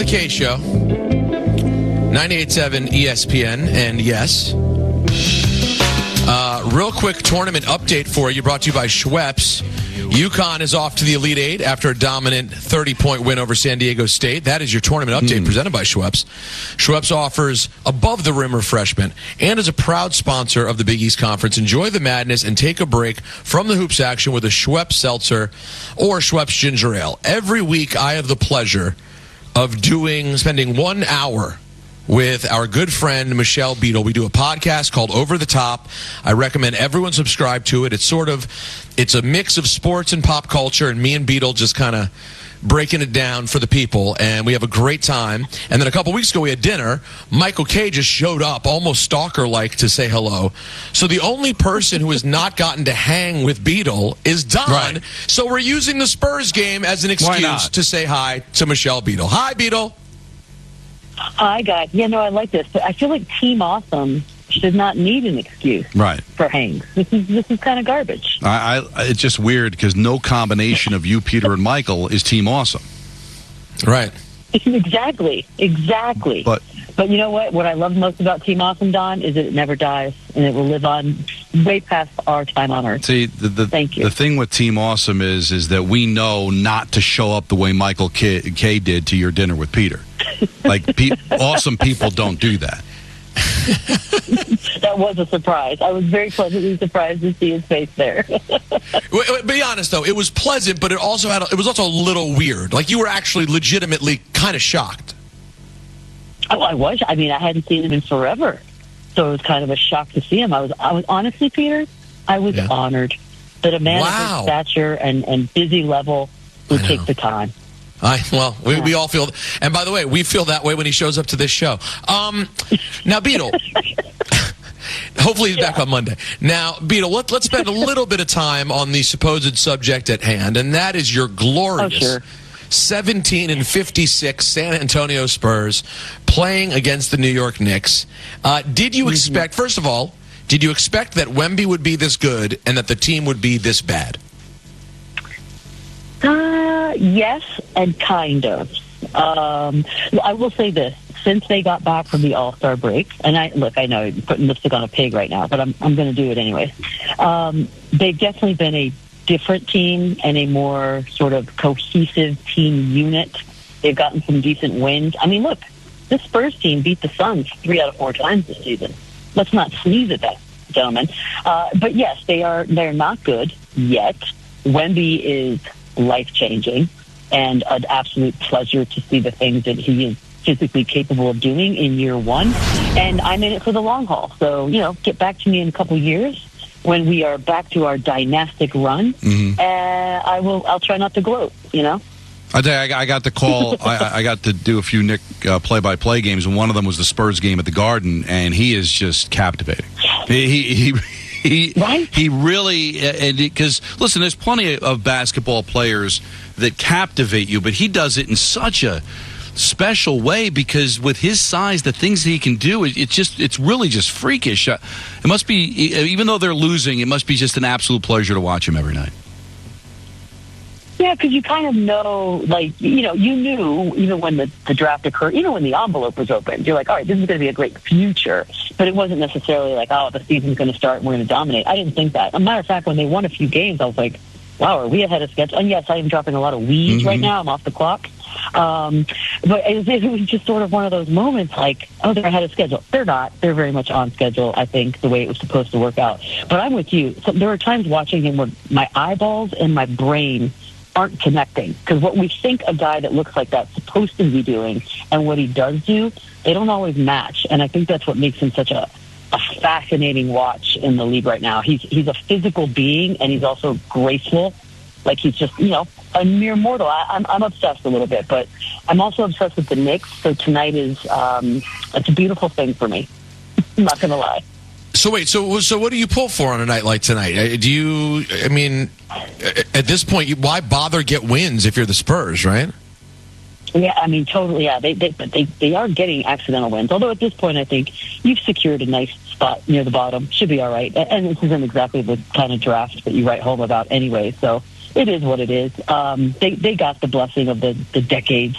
the K Show. 98.7 ESPN, and yes. Real quick tournament update for you, brought to you by Schweppes. UConn is off to the Elite Eight after a dominant 30-point win over San Diego State. That is your tournament update presented by Schweppes. Schweppes offers above-the-rim refreshment and is a proud sponsor of the Big East Conference. Enjoy the madness and take a break from the hoops action with a Schweppes Seltzer or Schweppes Ginger Ale. Every week, I have the pleasure of spending 1 hour with our good friend Michelle Beadle. We do a podcast called Over the Top. I recommend everyone subscribe to it. It's a mix of sports and pop culture, and me and Beadle just kind of breaking it down for the people, and we have a great time. And then a couple weeks ago, we had dinner. Michael K just showed up, almost stalker-like, to say hello. So the only person who has not gotten to hang with Beadle is Don. Right. So we're using the Spurs game as an excuse to say hi to Michelle Beadle. Hi, Beadle. Hi, guys. Yeah, no, I like this, but I feel like Team Awesome should not need an excuse for hangs. This is kind of garbage. It's just weird because no combination of you, Peter, and Michael is Team Awesome. Right. Exactly. But you know what? What I love most about Team Awesome, Don, is that it never dies, and it will live on way past our time on Earth. See, Thank you. The thing with Team Awesome is that we know not to show up the way Michael K did to your dinner with Peter. Like, awesome people don't do that. That was a surprise. I was very pleasantly surprised to see his face there. Wait, be honest, though. It was pleasant, but it was also a little weird. Like, you were actually legitimately kind of shocked. Oh, I was. I mean, I hadn't seen him in forever. So it was kind of a shock to see him. I was honestly, Peter, I was honored that a man of his stature and busy level would take the time. We all feel, and by the way, we feel that way when he shows up to this show. Now, Beadle, hopefully he's back on Monday. Now, Beadle, let's spend a little bit of time on the supposed subject at hand, and that is your glorious 17-56 San Antonio Spurs playing against the New York Knicks. Did you expect, first of all, that Wemby would be this good and that the team would be this bad? Yes, and kind of. I will say this. Since they got back from the All-Star break, and I know you're putting lipstick on a pig right now, but I'm going to do it anyway. They've definitely been a different team and a more sort of cohesive team unit. They've gotten some decent wins. I mean, look, this Spurs team beat the Suns 3 out of 4 times this season. Let's not sneeze at that, gentlemen. But yes, they're not good yet. Wemby is life-changing and an absolute pleasure to see the things that he is physically capable of doing in year one. And I'm in it for the long haul. So, get back to me in a couple years when we are back to our dynastic run. I'll try not to gloat, I tell you, I got the call. I got to do a few Nick play-by-play games, and one of them was the Spurs game at the Garden, and he is just captivating. He really, because listen, there's plenty of basketball players that captivate you, but he does it in such a special way because with his size, the things that he can do, it's really just freakish. It must be, even though they're losing, it must be just an absolute pleasure to watch him every night. Yeah, because you kind of know, you knew even when the draft occurred, when the envelope was opened, you're like, all right, this is going to be a great future. But it wasn't necessarily like, oh, the season's going to start and we're going to dominate. I didn't think that. As a matter of fact, when they won a few games, I was like, wow, are we ahead of schedule? And yes, I am dropping a lot of weeds right now. I'm off the clock. But it was just sort of one of those moments like, oh, they're ahead of schedule. They're not. They're very much on schedule, I think, the way it was supposed to work out. But I'm with you. So there are times watching him where my eyeballs and my brain aren't connecting, because what we think a guy that looks like that's supposed to be doing and what he does do, they don't always match. And I think that's what makes him such a fascinating watch in the league right now. He's a physical being, and he's also graceful. Like he's just, a mere mortal. I'm obsessed a little bit, but I'm also obsessed with the Knicks. So tonight is it's a beautiful thing for me. I'm not going to lie. So wait, so what do you pull for on a night like tonight? At this point, why bother get wins if you're the Spurs, right? Yeah, I mean, totally. Yeah, they are getting accidental wins. Although at this point, I think you've secured a nice spot near the bottom. Should be all right. And this isn't exactly the kind of draft that you write home about anyway. So it is what it is. They got the blessing of the decades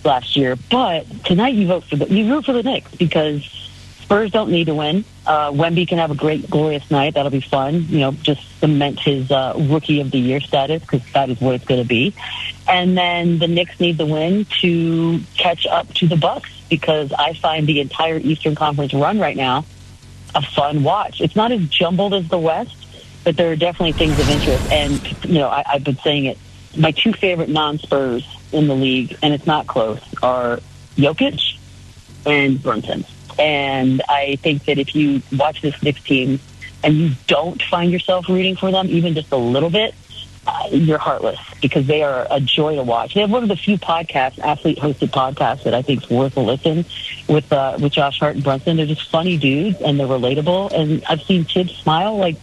last year. But tonight you root for the Knicks because Spurs don't need to win. Wemby can have a great, glorious night. That'll be fun. Just cement his Rookie of the Year status because that is what it's going to be. And then the Knicks need the win to catch up to the Bucks because I find the entire Eastern Conference run right now a fun watch. It's not as jumbled as the West, but there are definitely things of interest. And, I've been saying it. My two favorite non-Spurs in the league, and it's not close, are Jokic and Brunson. And I think that if you watch this Knicks team and you don't find yourself rooting for them, even just a little bit, you're heartless because they are a joy to watch. They have one of the few podcasts, athlete-hosted podcasts, that I think is worth a listen with Josh Hart and Brunson. They're just funny dudes, and they're relatable. And I've seen Tibbs smile like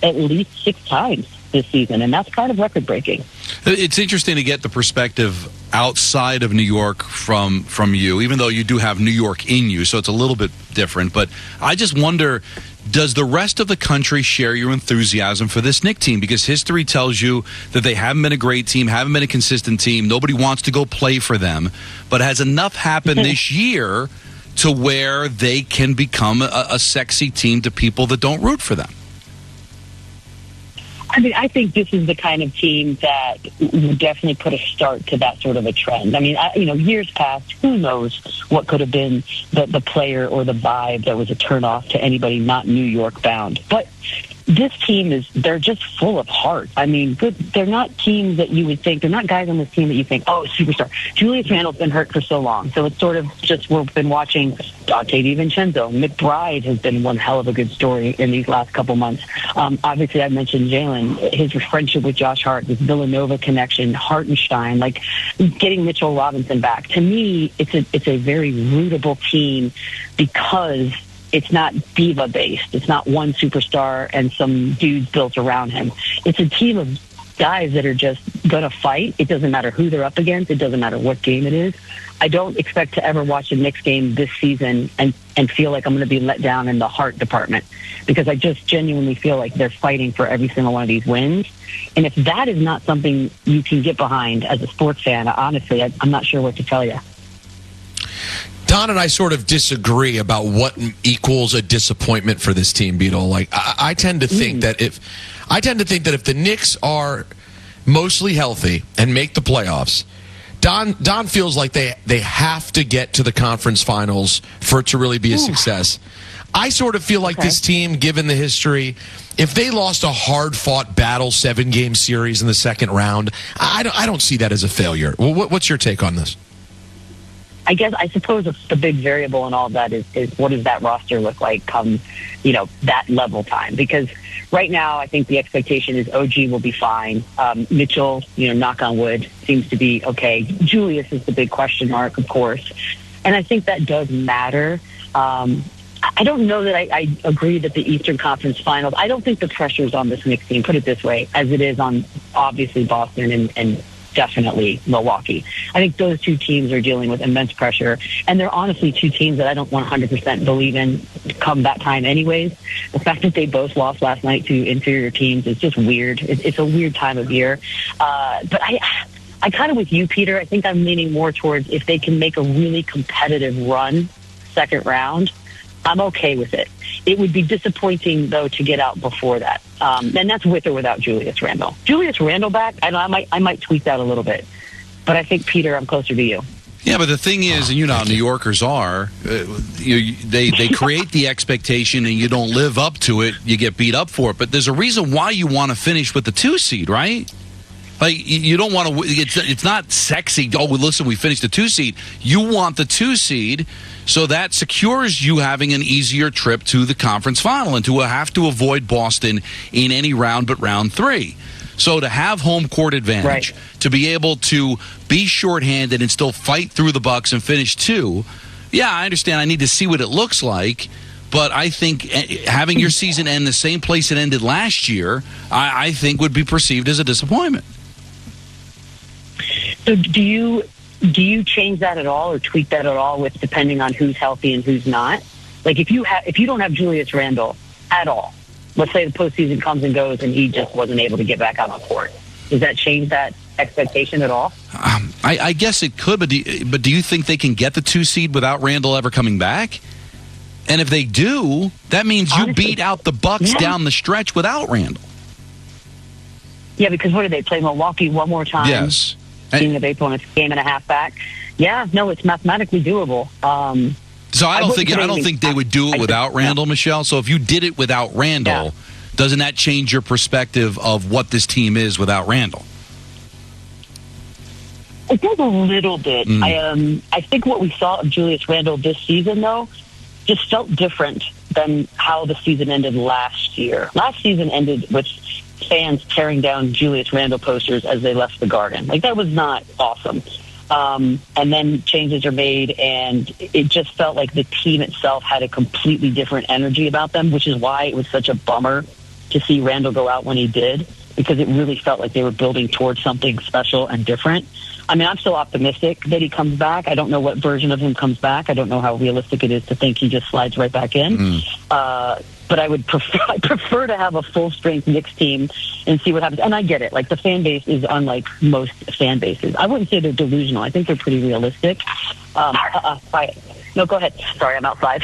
at least 6 times this season, and that's kind of record-breaking. It's interesting to get the perspective outside of New York from you, even though you do have New York in you, so it's a little bit different. But I just wonder, does the rest of the country share your enthusiasm for this Knicks team? Because history tells you that they haven't been a great team, haven't been a consistent team. Nobody wants to go play for them. But has enough happened this year to where they can become a sexy team to people that don't root for them? I mean, I think this is the kind of team that would definitely put a start to that sort of a trend. I mean, years past, who knows what could have been the player or the vibe that was a turnoff to anybody not New York bound. But this team they're just full of heart. I mean, they're not teams that you would think, they're not guys on this team that you think, oh, superstar. Julius Randle's been hurt for so long. So it's sort of just, we've been watching Dante DiVincenzo. McBride has been one hell of a good story in these last couple months. Obviously, I mentioned Jalen, his friendship with Josh Hart, this Villanova connection, Hartenstein, like getting Mitchell Robinson back. To me, it's a very rootable team because it's not diva-based. It's not one superstar and some dudes built around him. It's a team of guys that are just going to fight. It doesn't matter who they're up against. It doesn't matter what game it is. I don't expect to ever watch a Knicks game this season and feel like I'm going to be let down in the heart department because I just genuinely feel like they're fighting for every single one of these wins. And if that is not something you can get behind as a sports fan, honestly, I'm not sure what to tell you. Don and I sort of disagree about what equals a disappointment for this team, Beadle. Like I tend to think that if the Knicks are mostly healthy and make the playoffs, Don feels like they have to get to the conference finals for it to really be a success. I sort of feel like this team, given the history, if they lost a hard-fought battle 7-game series in the second round, I don't see that as a failure. Well, what's your take on this? I suppose the big variable in all of that is what does that roster look like come, that level time? Because right now, I think the expectation is OG will be fine. Mitchell, knock on wood, seems to be okay. Julius is the big question mark, of course. And I think that does matter. I don't know that I agree that the Eastern Conference Finals, I don't think the pressure is on this Knicks team, put it this way, as it is on obviously Boston and definitely Milwaukee. I think those two teams are dealing with immense pressure, and they're honestly two teams that I don't 100% believe in come that time anyways. The fact that they both lost last night to inferior teams is just weird. It's a weird time of year. But I kind of with you, Peter, I think I'm leaning more towards if they can make a really competitive run second round, I'm okay with it. It would be disappointing, though, to get out before that. And that's with or without Julius Randle. Julius Randle back, I might tweak that a little bit. But I think, Peter, I'm closer to you. Yeah, but the thing is, and how New Yorkers are, they create the expectation and you don't live up to it, you get beat up for it. But there's a reason why you want to finish with the 2 seed, right? Like, you don't want to, it's not sexy. Oh, well, listen, we finished the 2 seed. You want the 2 seed, so that secures you having an easier trip to the conference final and to have to avoid Boston in any round but round 3. So to have home court advantage, to be able to be shorthanded and still fight through the Bucks and finish 2, yeah, I understand. I need to see what it looks like. But I think having your season end the same place it ended last year, I think would be perceived as a disappointment. So do you change that at all or tweak that at all with depending on who's healthy and who's not? Like if you don't have Julius Randle at all, let's say the postseason comes and goes and he just wasn't able to get back on the court, does that change that expectation at all? I guess it could, but do you think they can get the 2 seed without Randall ever coming back? And if they do, that means you beat out the Bucks down the stretch without Randall. Yeah, because what do they play Milwaukee one more time? Yes. Beginning of April, and it's a game and a half back. Yeah, no, it's mathematically doable. So I don't think they would do it without Randall, Michelle. So if you did it without Randall, doesn't that change your perspective of what this team is without Randall? It does a little bit. I think what we saw of Julius Randle this season, though, just felt different than how the season ended last year. Last season ended with fans tearing down Julius Randle posters as they left the Garden. Like, that was not awesome. And then changes are made, and it just felt like the team itself had a completely different energy about them, which is why it was such a bummer to see Randle go out when he did, because it really felt like they were building towards something special and different. I mean, I'm still optimistic that he comes back. I don't know what version of him comes back. I don't know how realistic it is to think he just slides right back in. But I prefer to have a full-strength Knicks team and see what happens. And I get it. Like, the fan base is unlike most fan bases. I wouldn't say they're delusional. I think they're pretty realistic. Quiet. No, go ahead. Sorry, I'm outside.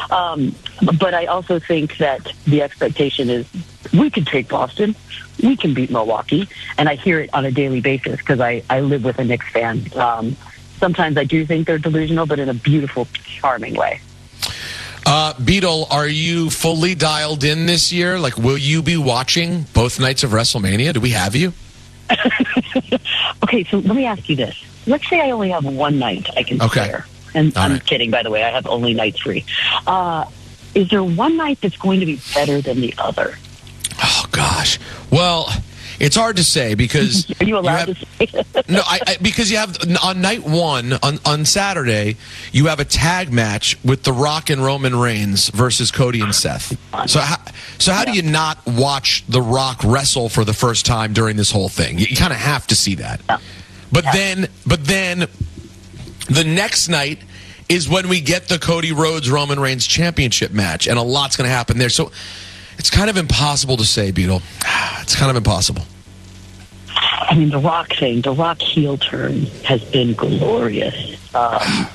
But I also think that the expectation is we can take Boston. We can beat Milwaukee. And I hear it on a daily basis because I live with a Knicks fan. Sometimes I do think they're delusional, but in a beautiful, charming way. Beadle, are you fully dialed in this year? Like, will you be watching both nights of WrestleMania? Do we have you? Okay, so let me ask you this. Let's say I only have one night I can spare. And I'm kidding, by the way. I have only nights free. Is there one night that's going to be better than the other? Oh, gosh. Well, it's hard to say because... Are you allowed to say? No, because you have, on night one, on Saturday, you have a tag match with The Rock and Roman Reigns versus Cody and Seth. So how do you not watch The Rock wrestle for the first time during this whole thing? You kind of have to see that. Yeah. But then the next night is when we get the Cody Rhodes Roman Reigns championship match, and a lot's going to happen there. So it's kind of impossible to say, Beadle. It's kind of impossible. I mean, the Rock heel turn has been glorious. I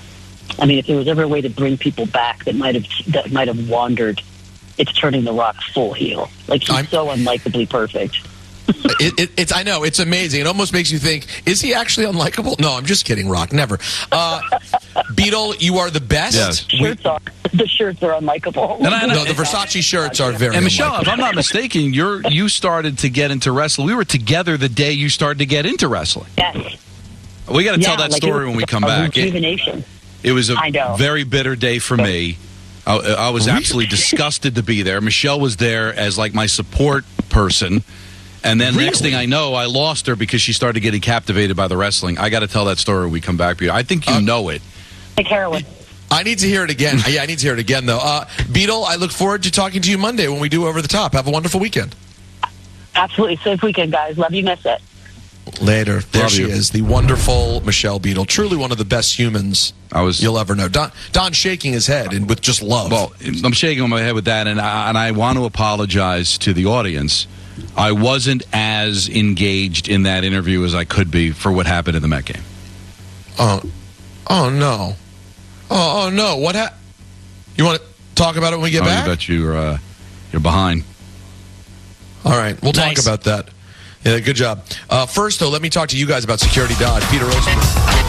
mean, if there was ever a way to bring people back that might have wandered, it's turning the Rock full heel. Like, he's so unlikably perfect. I know, it's amazing. It almost makes you think, is he actually unlikable? No, I'm just kidding, Rock. Never. Beadle, you are the best. Yes. The shirts are unlikable. No, the Versace shirts are very. And Michelle, unlikable. if I'm not mistaken, you started to get into wrestling. We were together the day you started to get into wrestling. Yes. We got to tell that story when we come back. It was a very bitter day for me. I was absolutely disgusted to be there. Michelle was there as like my support person. And then next thing I know, I lost her because she started getting captivated by the wrestling. I got to tell that story when we come back. I think you know it. Like heroin. I need to hear it again. Yeah, I need to hear it again, though. Beadle, I look forward to talking to you Monday when we do Over the Top. Have a wonderful weekend. Absolutely. Safe weekend, guys. Love you. Miss it. Later. There she is, the wonderful Michelle Beadle. Truly one of the best humans you'll ever know. Don's shaking his head and with just love. Well, I'm shaking my head with that, and I want to apologize to the audience. I wasn't as engaged in that interview as I could be for what happened in the Met game. Oh no. Oh, no. What happened? You want to talk about it when we get back? I bet you're behind. All right. We'll talk about that. Yeah, good job. First, though, let me talk to you guys about Security Dodge. Peter Rosen.